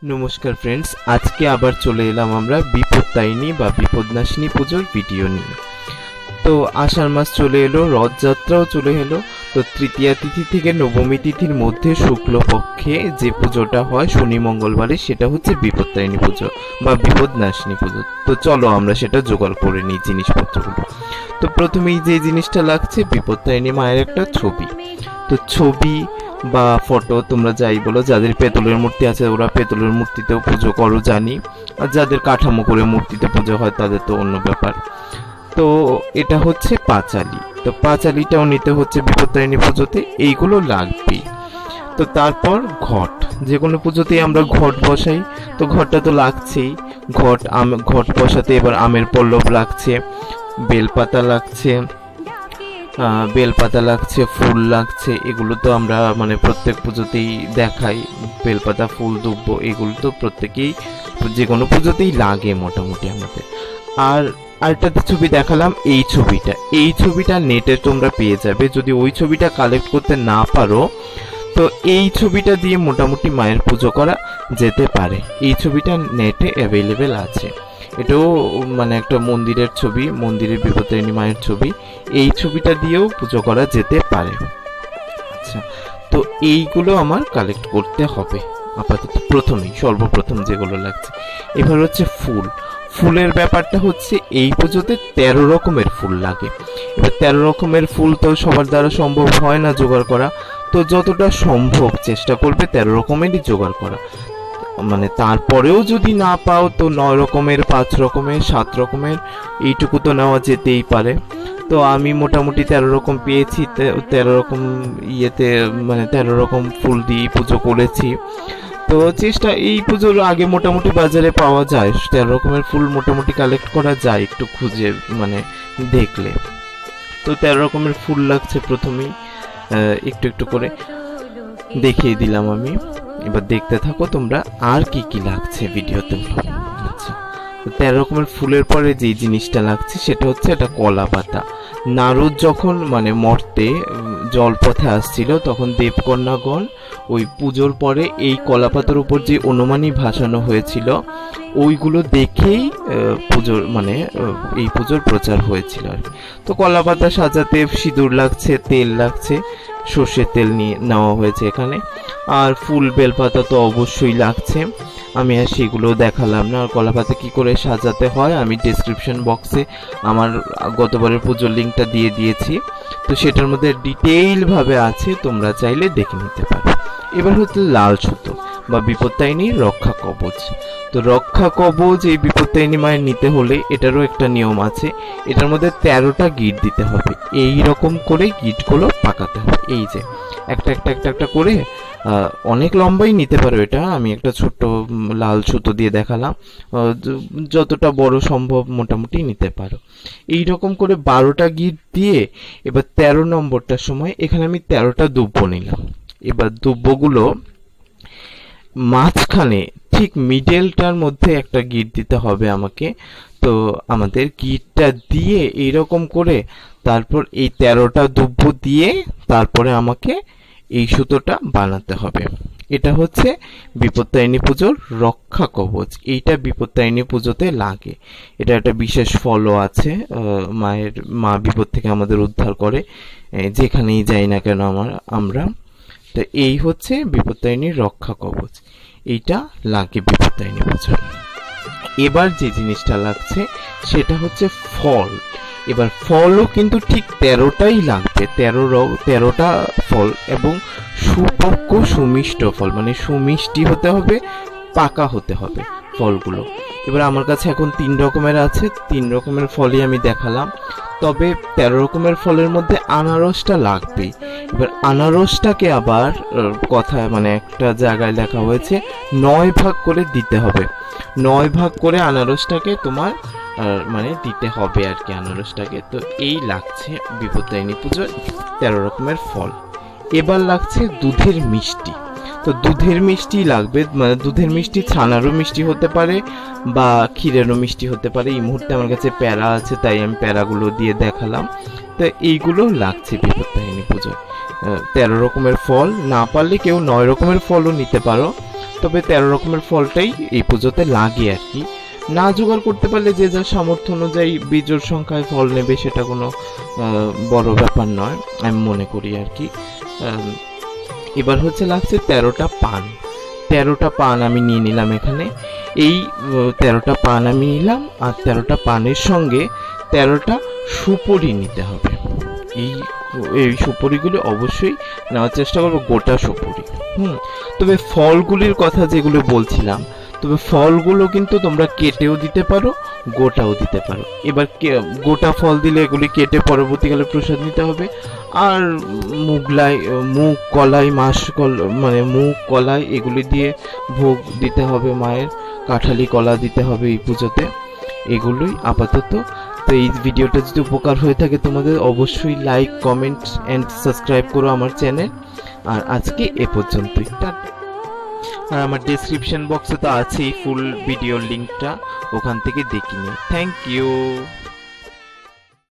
নমস্কার ফ্রেন্ডস, আজকে আবার চলে এলাম আমরা বিপত্তারিণী বা বিপদনাশিনী পুজোর ভিডিও নিয়ে। তো আষাঢ় মাস চলে এলো, রথযাত্রাও চলে এলো। তো তৃতীয়া তিথি থেকে নবমী তিথির মধ্যে শুক্লপক্ষে যে পুজোটা হয় শনি মঙ্গলবারে, সেটা হচ্ছে বিপত্তারিণী পুজো বা বিপদনাশিনী পুজো। তো চলো আমরা সেটা জোগাড় করে নিই জিনিসপত্রগুলো। তো প্রথমেই যে জিনিসটা লাগছে, বিপত্তারিণী মায়ের একটা ছবি। তো ছবি বা ফটো তোমরা যাই বলো, যাদের পেতলের মূর্তি আছে ওরা পেতলের মূর্তিতেও পুজো করো জানি, আর যাদের কাঠামো করে মূর্তিতে পুজো হয় তাদের তো অন্য ব্যাপার। তো এটা হচ্ছে পাঁচালি, তো পাঁচালিটাও নিতে হচ্ছে বিপত্তারিণী পুজোতে, এইগুলো লাগবেই। তো তারপর ঘট, যে কোনো পুজোতেই আমরা ঘট বসাই, তো ঘটটা তো লাগছেই। ঘট বসাতে এবার আমের পল্লব লাগছে, বেলপাতা লাগছে, ফুল লাগছে। এগুলো তো আমরা মানে প্রত্যেক পুজোতেই দেখাই, বেলপাতা, ফুল, দুব্ব, এগুলো তো প্রত্যেকেই যে কোনো পুজোতেই লাগে মোটামুটি আমাদের। আর আরেকটা ছবি দেখালাম, এই ছবিটা নেটে তোমরা পেয়ে যাবে। যদি ওই ছবিটা কালেক্ট করতে না পারো, তো এই ছবিটা দিয়ে মোটামুটি মায়ের পুজো করা যেতে পারে। এই ছবিটা নেটে অ্যাভেলেবেল আছে। এটাও মানে একটা মন্দিরের ছবি, মন্দিরের বিপত্তারিণী মায়ের ছবি। এই ছবিটা দিয়েও পুজো করা যেতে পারে। আচ্ছা, তো এইগুলো আমার কালেক্ট করতে হবে আপাতত। সর্বপ্রথম যেগুলো লাগছে, এবার হচ্ছে ফুলের ব্যাপারটা হচ্ছে এই পুজোতে 13 রকমের ফুল লাগে। এবার 13 রকমের ফুল তো সবার দ্বারা সম্ভব হয় না জোগাড় করা, তো যতটা সম্ভব চেষ্টা করবে 13 রকমেরই জোগাড় করা। মানে তারপরেও যদি না পাও তো 9 রকমের, 5 রকমের, 7 রকমের, এইটুকু তো নেওয়া যেতেই পারে। তো আমি মোটামুটি 13 রকম পেয়েছি। 13 রকম ইয়েতে মানে 13 রকম ফুল দিয়ে পুজো করেছি। তো চেষ্টা, এই পুজোর আগে মোটামুটি বাজারে পাওয়া যায় 13 রকমের ফুল, মোটামুটি কালেক্ট করা যায় একটু খুঁজে মানে দেখলে। তো 13 রকমের ফুল লাগছে প্রথমেই, একটু একটু করে দেখিয়ে দিলাম আমি। এবার দেখতে থাকো তোমরা আর কি কি লাগছে ভিডিওতে। আচ্ছা, 13 রকমের ফুলের পরে যে জিনিসটা লাগছে সেটা হচ্ছে একটা কলা পাতা। নারদ যখন মানে মর্তে জলপথে আসছিল, তখন দেবকন্যাগণ ওই পুজোর পরে এই কলা পাতার উপর যে অনুমানী ভাসানো হয়েছিল, ওইগুলো দেখেই পুজোর মানে এই পুজোর প্রচার হয়েছিল আর কি। তো কলা পাতা সাজাতে সিঁদুর লাগছে, তেল লাগছে, সর্ষের তেল নিয়ে নেওয়া হয়েছে এখানে। আর ফুল, বেলপাতা তো অবশ্যই লাগছে, আমি আর সেগুলো দেখালাম না। আর কলা পাতা কী করে সাজাতে হয় আমি ডেসক্রিপশন বক্সে আমার গতবারের পুজোর লিঙ্কটা দিয়ে দিয়েছি, তো সেটার মধ্যে ডিটেইলভাবে আছে, তোমরা চাইলে দেখে নিতে পারো। এবার হচ্ছে লাল সুতো বা বিপত্তারিণীর রক্ষা কবচ। তো রক্ষা কবচ এই বিপত্তারিণী মায়ের নিতে হলে এটারও একটা নিয়ম আছে, এটার মধ্যে 13টা গিট দিতে হবে। এই রকম করে গিটগুলো পাকাতে হবে, এই যে একটা একটা একটা একটা করে। অনেক লম্বাই নিতে পারো এটা, আমি একটা ছোট্ট লাল সুতো দিয়ে দেখালাম, যতটা বড় সম্ভব মোটামুটি নিতে পারো। এই রকম করে 12টা গিট দিয়ে এবার 13 নম্বরটার সময় এখানে আমি 13টা দুব্ব নিলাম। এবার দুব্বগুলো মাঝখানে ঠিক মিডলটার মধ্যে একটা গিট দিতে হবে আমাকে। তো আমাদের গিটটা দিয়ে এইরকম করে তারপর এই 13টা দুব্ব দিয়ে তারপরে আমাকে এই সুতোটা বানাতে হবে। এটা হচ্ছে বিপত্তারিণী পুজোর রক্ষা কবচ, এইটা বিপত্তারিণী পুজোতে লাগে। এটা একটা বিশেষ ফলও আছে, মা বিপদ থেকে আমাদের উদ্ধার করে যেখানেই যাই না কেন আমরা। তো এই হচ্ছে বিপত্তারিণীর রক্ষা কবচ, এইটা লাগে বিপত্তারিণী পুজো। এবার যে জিনিসটা লাগছে সেটা হচ্ছে ফল। এবার ফলও কিন্তু ঠিক 13টাই লাগবে, 13টা ফল, এবং সুপক্ক সুমিষ্ট ফল, মানে সুমিষ্টি হতে হবে, পাকা হতে হবে ফলগুলো। এবার আমার কাছে এখন 3 রকমের আছে, 3 রকমের ফলই আমি দেখালাম। তবে 13 রকমের ফলের মধ্যে আনারসটা লাগবেই। এবার আনারসটাকে আবার কথায় মানে একটা জায়গায় লেখা হয়েছে 9 ভাগ করে দিতে হবে। 9 ভাগ করে আনারসটাকে তোমার মানে দিতে হবে আর কি আনারসটাকে। তো এই লাগছে বিপত্তারিণী পুজোর 13 রকমের ফল। এবার লাগছে দুধের মিষ্টি। তো দুধের মিষ্টি লাগবে, মানে দুধের মিষ্টি ছানারও মিষ্টি হতে পারে বা ক্ষীরেরও মিষ্টি হতে পারে। এই মুহূর্তে আমার কাছে প্যারা আছে তাই আমি প্যারাগুলো দিয়ে দেখালাম। তো এইগুলো লাগছে বিপত্তারিণী পুজোয়। 13 রকমের ফল, না পারলে কেউ 9 রকমের ফলও নিতে পারো, তবে 13 রকমের ফলটাই এই পুজোতে লাগে আর কি। না জোগাড় করতে পারলে যে যার সামর্থ্য অনুযায়ী বিজোড় সংখ্যায় ফল নেবে, সেটা কোনো বড় ব্যাপার নয় আমি মনে করি আর কি। এবার হচ্ছে লাগছে 13টা পান। 13টা পান আমি নিয়ে নিলাম এখানে। এই 13টা পান আমি নিলাম, আর 13টা পানের সঙ্গে 13টা সুপুরি নিতে হবে। এই সুপুরিগুলি অবশ্যই নেওয়ার চেষ্টা করবো, গোটা সুপুরি। তবে ফলগুলির কথা যেগুলো বলছিলাম, তবে ফলগুলো কিন্তু তোমরা কেটেও দিতে পারো, গোটাও দিতে পারো। এবার গোটা ফল দিলে এগুলি কেটে পরবর্তীকালে প্রসাদ নিতে হবে। আর মুগ কলাই মানে মুগ কলাই এগুলি দিয়ে ভোগ দিতে হবে মায়ের, কাঁঠালি কলা দিতে হবে এই পুজোতে। এগুলোই আপাতত। তো এই ভিডিওটা যদি উপকার হয়ে থাকে তোমাদের, অবশ্যই লাইক, কমেন্ট এন্ড সাবস্ক্রাইব করো আমার চ্যানেল। আর আজকে এ পর্যন্তই। আর আমার ডেসক্রিপশন বক্সে তো আছেই ফুল ভিডিওর লিঙ্কটা, ওখান থেকে দেখে নিও। Thank you.